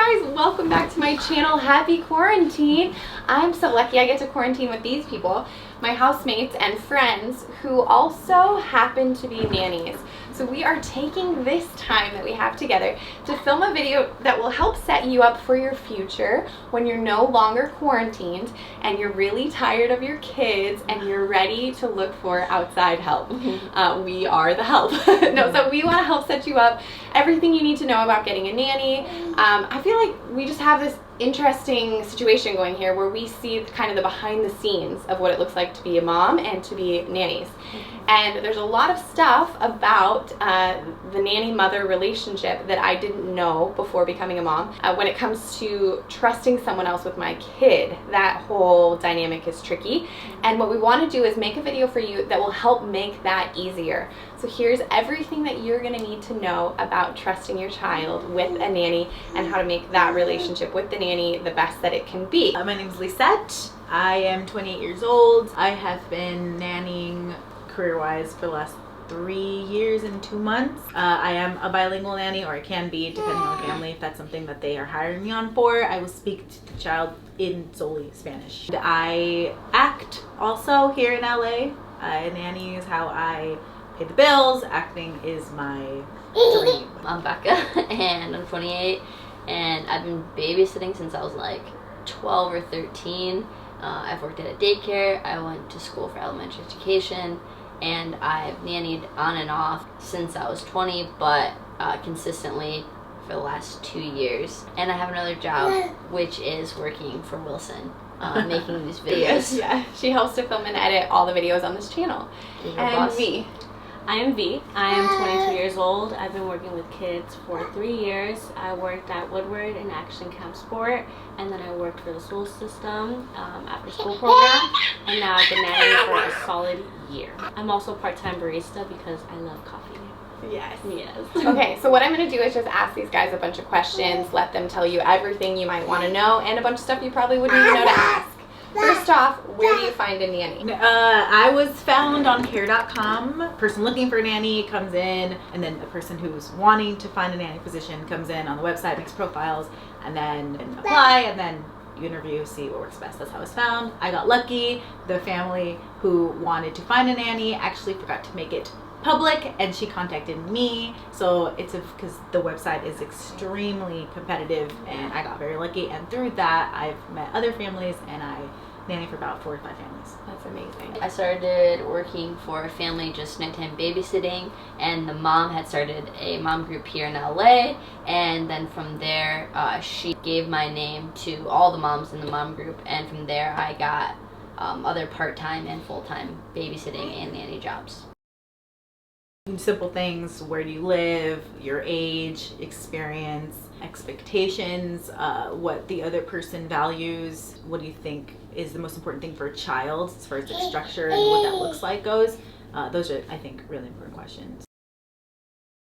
guys, welcome back to my channel. Happy quarantine. I'm so lucky I get to quarantine with these people, my housemates and friends who also happen to be nannies. So we are taking this time that we have together to film a video that will help set you up for your future when you're no longer quarantined and you're really tired of your kids and you're ready to look for outside help. We are the help. So we want to help set you up, everything you need to know about getting a nanny. I feel like we just have this interesting situation going here where we see kind of the behind the scenes of what it looks like to be a mom and to be nannies. And there's a lot of stuff about the nanny-mother relationship that I didn't know before becoming a mom. When it comes to trusting someone else with my kid, that whole dynamic is tricky. And what we want to do is make a video for you that will help make that easier. So here's everything that you're going to need to know about trusting your child with a nanny and how to make that relationship with the nanny the best that it can be. My name is Lisette. I am 28 years old. I have been nannying career-wise for the last 3 years and 2 months. I am a bilingual nanny, or I can be, depending on the family. If that's something that they are hiring me on for, I will speak to the child in solely Spanish. I act also here in LA. Nanny is how I pay the bills. Acting is my dream. I'm Becca and I'm 28 and I've been babysitting since I was like 12 or 13. I've worked at a daycare. I went to school for elementary education and I've nannied on and off since I was 20, but consistently for the last 2 years. And I have another job, which is working for Wilson, making these videos. Yeah, she helps to film and edit all the videos on this channel. And V. I am V. I am 22 years old. I've been working with kids for 3 years. I worked at Woodward in Action Camp Sport, and then I worked for the school system after school program, and now I've been nannying for a solid year. I'm also a part-time barista because I love coffee. Yes. Yes. Okay, so what I'm going to do is just ask these guys a bunch of questions, let them tell you everything you might want to know, and a bunch of stuff you probably wouldn't even know to ask. First off, where do you find a nanny? I was found on care.com. Person looking for a nanny comes in, and then the person who's wanting to find a nanny position comes in on the website, makes profiles, and then apply, and then you interview, see what works best. That's how I was found. I got lucky. The family who wanted to find a nanny actually forgot to make it public, and she contacted me. So it's because the website is extremely competitive, and I got very lucky, and through that I've met other families, and I nanny for about 4 or 5 families. That's amazing. I started working for a family just nighttime babysitting, and the mom had started a mom group here in LA, and then from there she gave my name to all the moms in the mom group, and from there I got other part-time and full-time babysitting and nanny jobs. Simple things: where do you live, your age, experience, expectations, what the other person values, what do you think is the most important thing for a child as far as the structure and what that looks like goes. Those are, I think, really important questions.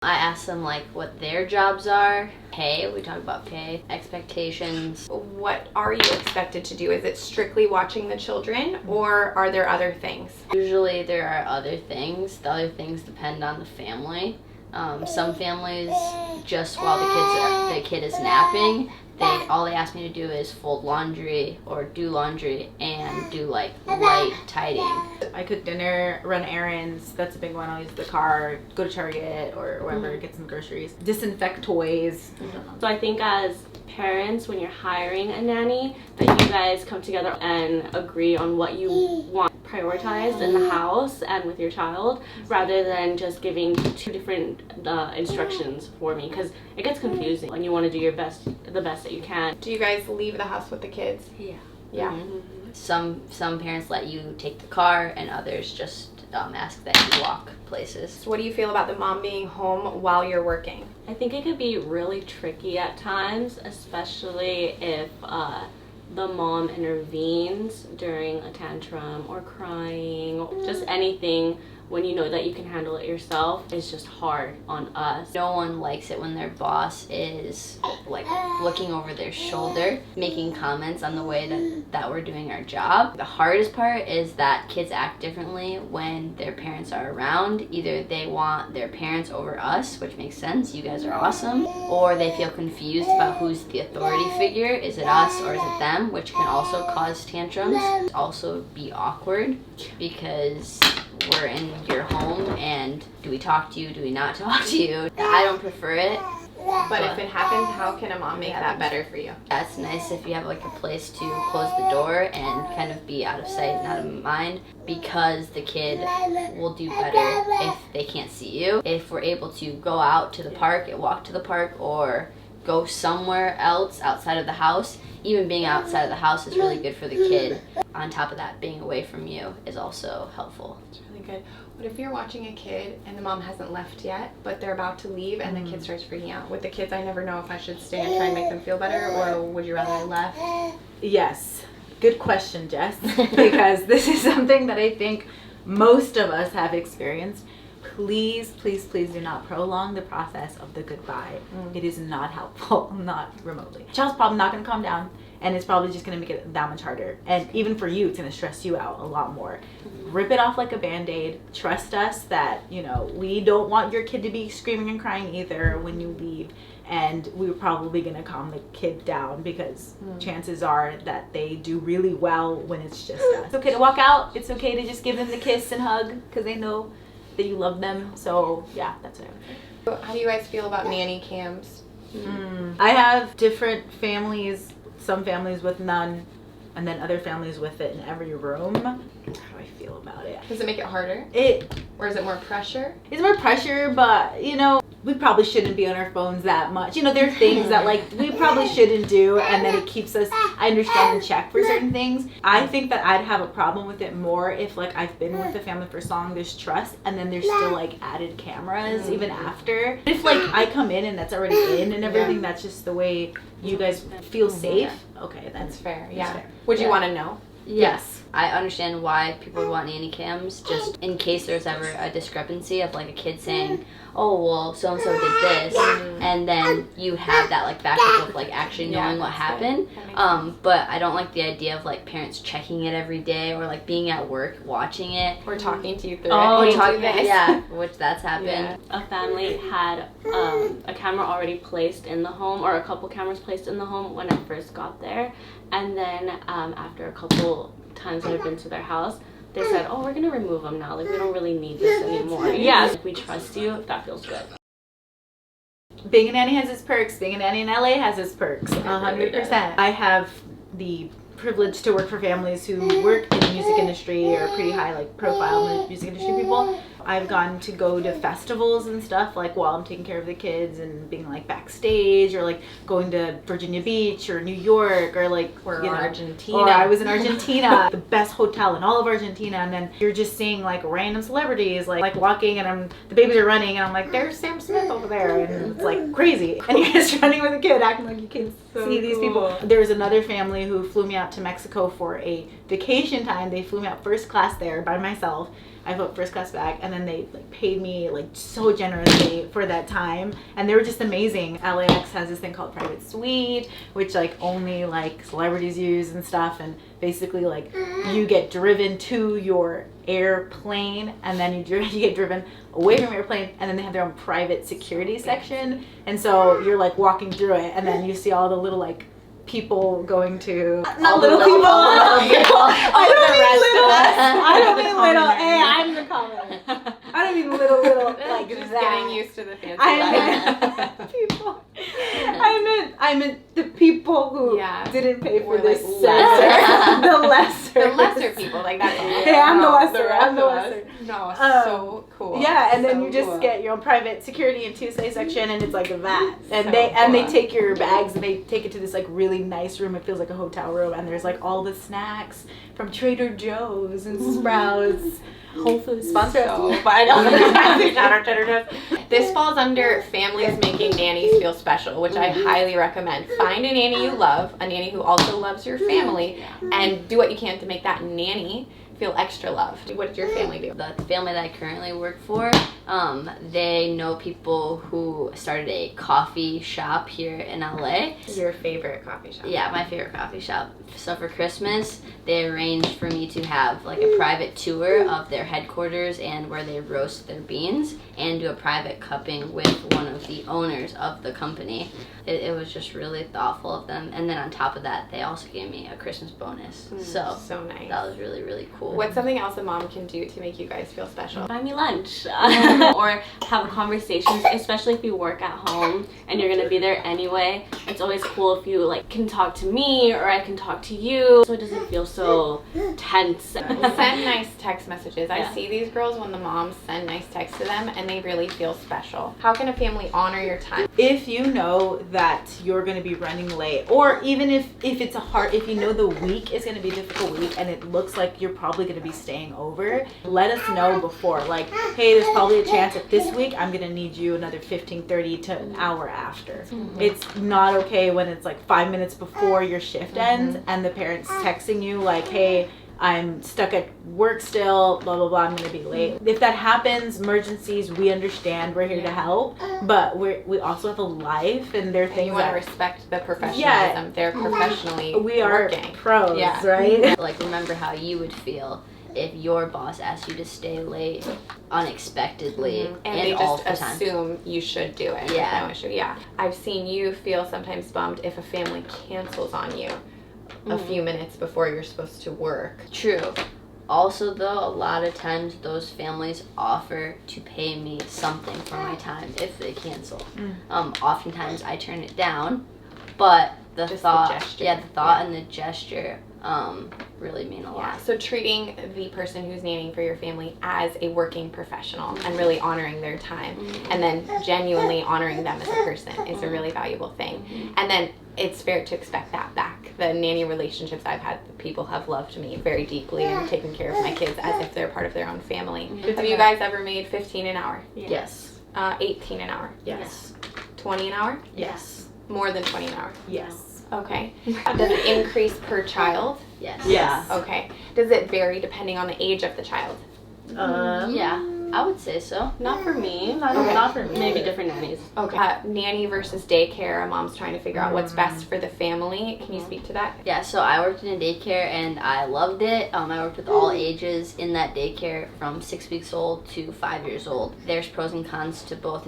I asked them like what their jobs are, pay, we talk about pay, expectations. What are you expected to do? Is it strictly watching the children, or are there other things? Usually there are other things. The other things depend on the family. Some families, just while the kid is napping, all they ask me to do is fold laundry or do laundry and do like light tidying. I cook dinner, run errands. That's a big one. I'll use the car, go to Target or wherever, get some groceries, disinfect toys. So I think as parents, when you're hiring a nanny, that you guys come together and agree on what you want prioritized in the house and with your child, rather than just giving 2 different instructions for me, because it gets confusing and you want to do your best, the best that you can. Do you guys leave the house with the kids? Yeah. Yeah. Some parents let you take the car, and others just ask that you walk places. So what do you feel about the mom being home while you're working? I think it could be really tricky at times, especially if the mom intervenes during a tantrum or crying, just anything when you know that you can handle it yourself is just hard on us. No one likes it when their boss is like looking over their shoulder, making comments on the way that we're doing our job. The hardest part is that kids act differently when their parents are around. Either they want their parents over us, which makes sense, you guys are awesome, or they feel confused about who's the authority figure. Is it us or is it them? Which can also cause tantrums. Also be awkward because we're in your home and do we talk to you, do we not talk to you? I don't prefer it. But if it happens, how can a mom make that better for you? Yeah, it's nice if you have like a place to close the door and kind of be out of sight and out of mind, because the kid will do better if they can't see you. If we're able to go out to the park and walk to the park or go somewhere else outside of the house, even being outside of the house is really good for the kid. On top of that, being away from you is also helpful. It's really good. What if you're watching a kid and the mom hasn't left yet, but they're about to leave and the kid starts freaking out? With the kids, I never know if I should stay and try and make them feel better, or would you rather I left? Yes. Good question, Jess. Because this is something that I think most of us have experienced. Please, please, please do not prolong the process of the goodbye. It is not helpful, not remotely. Child's probably not going to calm down, and it's probably just going to make it that much harder. And even for you, it's going to stress you out a lot more. Rip it off like a Band-Aid. Trust us that, you know, we don't want your kid to be screaming and crying either when you leave. And we're probably going to calm the kid down, because chances are that they do really well when it's just us. It's okay to walk out. It's okay to just give them the kiss and hug, because they know that you love them. So yeah, that's what I would say. So how do you guys feel about nanny cams? I have different families, some families with none, and then other families with it in every room. How do I feel about it? Does it make it harder? Or is it more pressure? It's more pressure, but you know, we probably shouldn't be on our phones that much. You know, there are things that like we probably shouldn't do, and then it keeps us, I understand, in check for certain things. I think that I'd have a problem with it more if like I've been with the family for so long, there's trust, and then there's still like added cameras even after. If like I come in and that's already in and everything, that's just the way you guys feel safe. Okay, That's fair. that's Yeah. fair. Would you want to know? Yes. I understand why people would want nanny cams, just in case there's ever a discrepancy of like a kid saying, oh, well, so-and-so did this, and then you have that like backup of like actually knowing what happened. But I don't like the idea of like parents checking it every day, or like being at work watching it. Or talking to you through Oh, it. talking- Yeah, which that's happened. Yeah. A family had a camera already placed in the home, or a couple cameras placed in the home when I first got there, and then after a couple times that I've been to their house, they said, oh, we're gonna remove them now, like we don't really need this anymore. Yeah, if we trust you, that feels good. Being a nanny has its perks. Being a nanny in LA has its perks. 100%. I have the privilege to work for families who work in the music industry, or pretty high like profile music industry people. I've gone to go to festivals and stuff like while I'm taking care of the kids, and being like backstage, or like going to Virginia Beach or New York, or like Argentina. Or I was in Argentina, the best hotel in all of Argentina, and then you're just seeing like random celebrities like walking, and the babies are running, and I'm like, there's Sam Smith over there, and it's like crazy, and you're just running with a kid acting like you can see these people. There was another family who flew me out to Mexico for a vacation time. They flew me out first class there by myself. I flew first class back, and then they like paid me like so generously for that time, and they were just amazing. LAX has this thing called private suite, which like only like celebrities use and stuff, and basically like you get driven to your airplane, and then you get driven away from your airplane, and then they have their own private security section, and so you're like walking through it, and then you see all the little like people going to not little people. I don't mean little. Hey, I'm the comment. I don't mean little like Just that. getting used to the fancy I life. meant people. I meant the people who didn't pay for Or, this like, lesser. The lesser. The lesser people, like that's all. Hey, I'm the No, lesser. rest I'm the of us. lesser. No, so cool. Yeah, and then So you just cool. get your own private security and Tuesday section, and it's like that. And So they cool. take your bags and they take it to this like really nice room. It feels like a hotel room, and there's like all the snacks from Trader Joe's and Sprouts. Whole Foods sponsor us. So, but I don't shout out Trader Joe's. This falls under families making nannies feel special, which I highly recommend. Find a nanny you love, a nanny who also loves your family, and do what you can to make that nanny feel extra loved. What did your family do? The family that I currently work for, they know people who started a coffee shop here in LA. Your favorite coffee shop? Yeah, my favorite coffee shop. So for Christmas, they arranged for me to have like a private tour of their headquarters and where they roast their beans, and do a private cupping with one of the owners of the company. It was just really thoughtful of them. And then on top of that, they also gave me a Christmas bonus. So nice. That was really, really cool. What's something else a mom can do to make you guys feel special? Buy me lunch or have conversations, especially if you work at home and you're gonna be there anyway. It's always cool if you like can talk to me or I can talk to you, so it doesn't feel so tense. Send nice text messages. I see these girls when the moms send nice texts to them and they really feel special. How can a family honor your time? If you know that you're going to be running late, or even if it's if you know the week is going to be a difficult week and it looks like you're probably going to be staying over, let us know before. Like, hey, there's probably a chance that this week I'm going to need you another 30 to an hour after. It's not okay when it's like 5 minutes before your shift ends and the parent's texting you like, hey, I'm stuck at work still, blah, blah, blah, I'm gonna be late. If that happens, emergencies, we understand, we're here to help, but we also have a life, and there are things you want to respect the professionalism. They're professionally we are working. pros, right? Like, remember how you would feel if your boss asked you to stay late unexpectedly and they all just the time. assume you should do it. Yeah. No issue. Yeah. I've seen you feel sometimes bummed if a family cancels on you a few minutes before you're supposed to work. True. Also, though, a lot of times those families offer to pay me something for my time if they cancel. Oftentimes I turn it down, but the thought and the gesture really mean a lot. So treating the person who's nannying for your family as a working professional and really honoring their time, and then genuinely honoring them as a person is a really valuable thing. And then it's fair to expect that back. The nanny relationships I've had, people have loved me very deeply and taken care of my kids as if they're part of their own family. Have you guys ever made 15 an hour? Yes. 18 an hour? Yes. 20 an hour? Yes. More than 20 an hour? Yes. Okay. Does it increase per child? Yes. Yeah. Okay. Does it vary depending on the age of the child? Yeah, I would say so. Not for me. Not for me. Maybe different nannies. Okay. Nanny versus daycare. A mom's trying to figure out what's best for the family. Can you speak to that? Yeah, so I worked in a daycare and I loved it. I worked with all ages in that daycare from 6 weeks old to 5 years old. There's pros and cons to both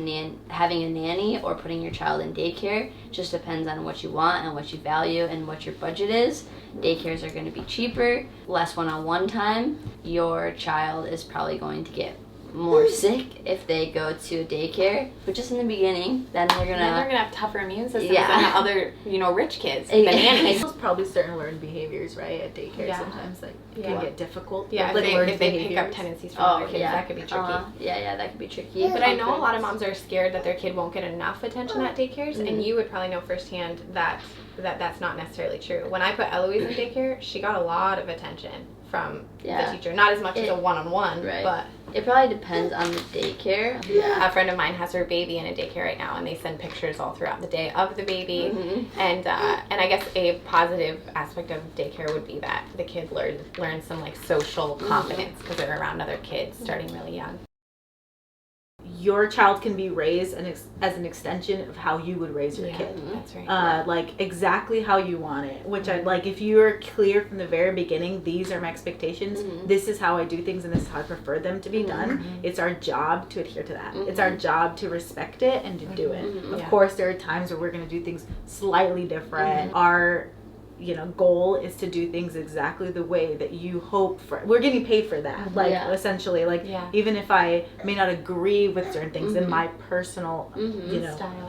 having a nanny or putting your child in daycare. Just depends on what you want and what you value and what your budget is. Daycares are going to be cheaper, less one-on-one time. Your child is probably going to get more sick if they go to a daycare, but just in the beginning, then they're gonna have tougher immune systems than the other, rich kids. The nannies. nannies. There's probably certain learned behaviors, right, at daycare. Yeah. Sometimes can Yeah. get difficult. Yeah, like if they pick up tendencies from other kids, that could be tricky. Yeah, that could be tricky. But I know a lot of moms are scared that their kid won't get enough attention at daycares, and you would probably know firsthand that's not necessarily true. When I put Eloise in daycare, she got a lot of attention from the teacher. Not as much as a one-on-one, but it probably depends on the daycare. A friend of mine has her baby in a daycare right now, and they send pictures all throughout the day of the baby. And I guess a positive aspect of daycare would be that the kid learns some like social confidence because they're around other kids starting really young. Your child can be raised as an extension of how you would raise your kid. That's right. Like exactly how you want it, which I like. If you're clear from the very beginning, these are my expectations, this is how I do things, and this is how I prefer them to be done. It's our job to adhere to that. It's our job to respect it and to do it. Of course, there are times where we're going to do things slightly different. Our goal is to do things exactly the way that you hope for. We're getting paid for that, essentially. Even if I may not agree with certain things in my personal,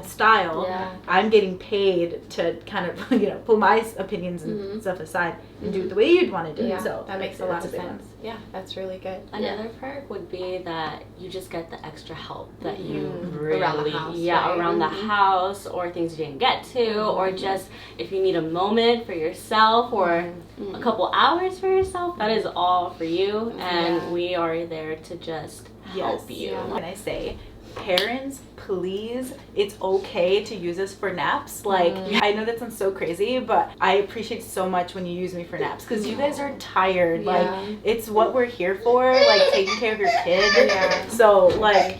style, I'm getting paid to kind of, put my opinions and stuff aside and do it the way you'd want to do it. So that makes a lot of sense. Yeah, that's really good. Another perk would be that you just get the extra help that you really around the house, around the house, or things you didn't get to, or just if you need a moment for yourself or a couple hours for yourself, that is all for you, and we are there to just help you. When I say parents, please, it's okay to use us for naps. Like, I know that sounds so crazy, but I appreciate so much when you use me for naps because you guys are tired. Like, it's what we're here for, like taking care of your kid. So like,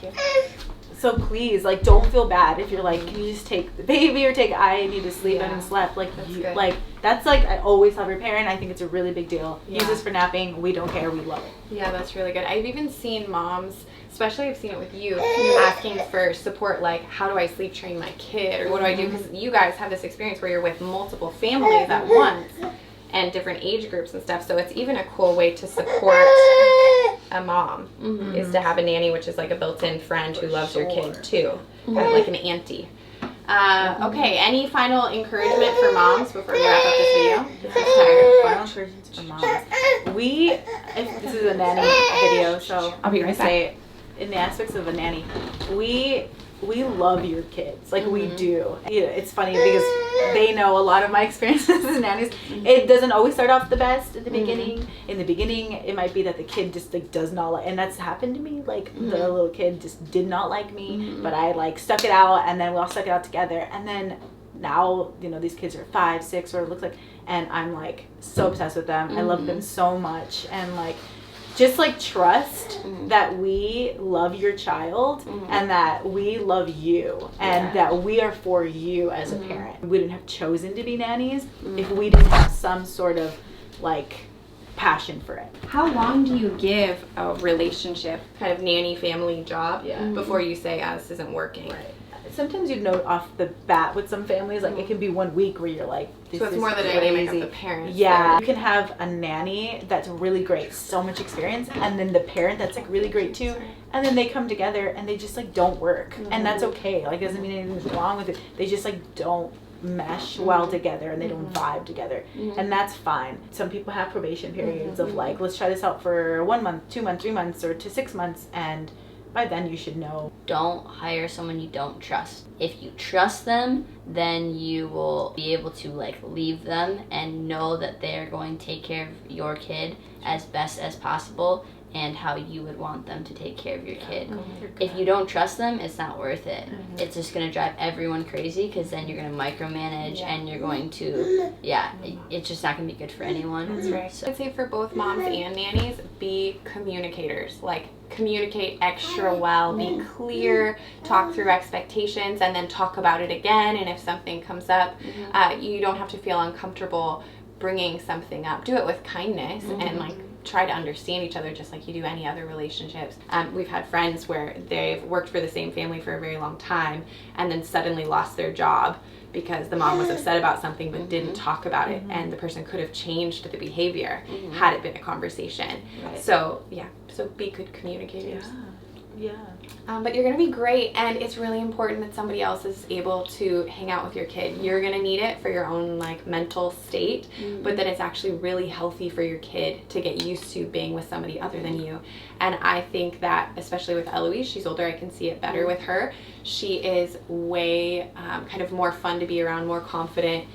so please, like, don't feel bad if you're like, can you just take the baby or take I need to sleep, I haven't slept. Like, like, that's like, I always tell every parent, I think it's a really big deal. Use this for napping. We don't care. We love it. Yeah, that's really good. I've even seen moms, especially I've seen it with you, asking for support, like, how do I sleep train my kid, or what do I do? Because you guys have this experience where you're with multiple families at once and different age groups and stuff, so it's even a cool way to support a mom is to have a nanny, which is like a built-in friend who loves your kid too, kind of like an auntie. Okay, any final encouragement for moms before we wrap up this video? Final encouragement for moms. This is a nanny video, so I'll be right back. In the aspects of a nanny, we love your kids, like we do. It's funny because they know a lot of my experiences as nannies. It doesn't always start off the best at the beginning. In the beginning, it might be that the kid just like does not like, and that's happened to me. Like the little kid just did not like me, but I like stuck it out, and then we all stuck it out together. And then now, you know, these kids are 5, 6, or it looks like, and I'm like so obsessed with them. I love them so much, and like, just like trust that we love your child and that we love you and that we are for you as a parent. We wouldn't have chosen to be nannies if we didn't have some sort of like passion for it. How long do you give a relationship, kind of nanny family job, before you say, this isn't working? Sometimes you know off the bat with some families, like it can be 1 week where you're like, this so it's is more the crazy. dynamic of the parents. Yeah, you can have a nanny that's really great, so much experience, and then the parent that's like really great too, and then they come together and they just like don't work, and that's okay. Like, doesn't mean anything's wrong with it. They just like don't mesh well together and they don't vibe together, and that's fine. Some people have probation periods of like, let's try this out for 1 month, 2 months, 3 months, or to 6 months, and by then you should know. Don't hire someone you don't trust. If you trust them, then you will be able to like leave them and know that they're going to take care of your kid as best as possible and how you would want them to take care of your kid. If you don't trust them, it's not worth it. It's just going to drive everyone crazy because then you're going to micromanage and you're going to, it's just not going to be good for anyone. That's right. So I'd say for both moms and nannies, be communicators. Like, communicate extra well, be clear, talk through expectations, and then talk about it again. And if something comes up, you don't have to feel uncomfortable bringing something up. Do it with kindness and like try to understand each other just like you do any other relationships. We've had friends where they've worked for the same family for a very long time and then suddenly lost their job because the mom was upset about something but didn't talk about it, and the person could have changed the behavior had it been a conversation. So so be good communicators. But you're gonna be great, and it's really important that somebody else is able to hang out with your kid. You're gonna need it for your own like mental state, but then it's actually really healthy for your kid to get used to being with somebody other than you. And I think that, especially with Eloise, she's older, I can see it better with her. She is way kind of more fun to be around, more confident,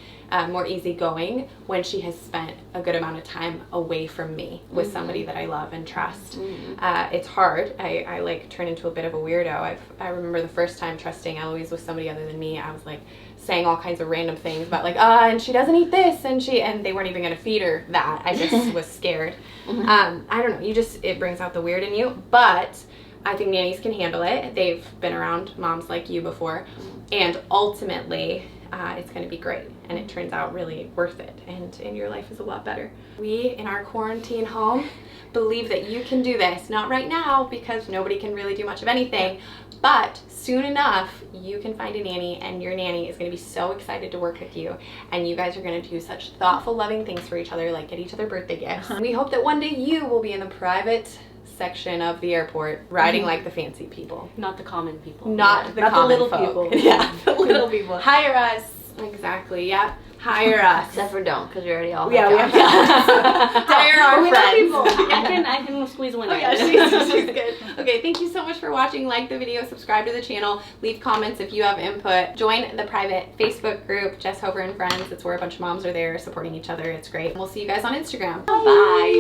more easygoing when she has spent a good amount of time away from me with somebody that I love and trust. It's hard. I like turn into a bit of a weirdo. I remember the first time trusting Eloise with somebody other than me. I was like saying all kinds of random things about like, and she doesn't eat this, and they weren't even gonna feed her that. I just was scared. I don't know. It brings out the weird in you, but I think nannies can handle it. They've been around moms like you before, and ultimately it's going to be great, and it turns out really worth it, and your life is a lot better. We, in our quarantine home, believe that you can do this. Not right now, because nobody can really do much of anything, but soon enough, you can find a nanny, and your nanny is going to be so excited to work with you, and you guys are going to do such thoughtful, loving things for each other, like get each other birthday gifts. We hope that one day you will be in the private section of the airport riding like the fancy people. Not the common people. Not the little people. Yeah, the little people. Hire us. Exactly, yeah. Hire us. Except for don't, because we already all We have hire our friends. I can squeeze one in. Yeah, she's good. Okay, thank you so much for watching. Like the video, subscribe to the channel, leave comments if you have input. Join the private Facebook group, Jess Hover and Friends. It's where a bunch of moms are there supporting each other. It's great. We'll see you guys on Instagram. Bye.